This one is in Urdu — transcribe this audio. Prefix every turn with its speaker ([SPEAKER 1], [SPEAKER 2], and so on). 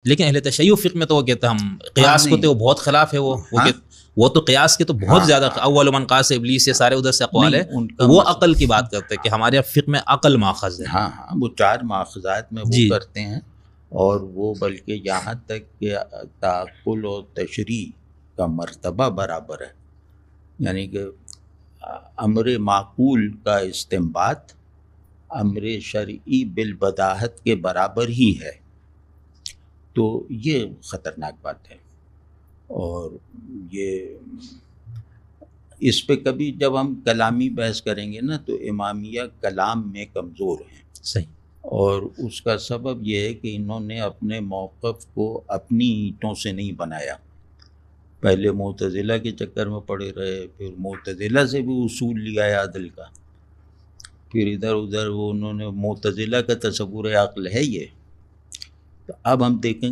[SPEAKER 1] لیکن اہل تشیع فقہ میں تو وہ کہتے ہیں ہم قیاس کو تو وہ بہت خلاف ہے، وہ تو قیاس کے تو بہت زیادہ اول من قاس ابلیس، یہ سارے ادھر سے اقوال ہے، وہ عقل کی بات کرتے ہیں کہ ہمارے فقہ میں عقل ماخذ ہے.
[SPEAKER 2] ہاں ہاں، وہ 4 ماخذات میں وہ کرتے ہیں، اور وہ بلکہ یہاں تک کہ تعقل و تشریع کا مرتبہ برابر ہے، یعنی کہ امر معقول کا استنباط امر شرعی بالبداہت کے برابر ہی ہے. تو یہ خطرناک بات ہے، اور یہ اس پہ کبھی جب ہم کلامی بحث کریں گے نا تو امامیہ کلام میں کمزور ہیں.
[SPEAKER 1] صحیح.
[SPEAKER 2] اور اس کا سبب یہ ہے کہ انہوں نے اپنے موقف کو اپنی اینٹوں سے نہیں بنایا. پہلے معتزلہ کے چکر میں پڑے رہے، پھر معتزلہ سے بھی اصول لیا ہے عدل کا، پھر ادھر ادھر وہ انہوں نے معتزلہ کا تصور عقل ہے یہ. تو اب ہم دیکھیں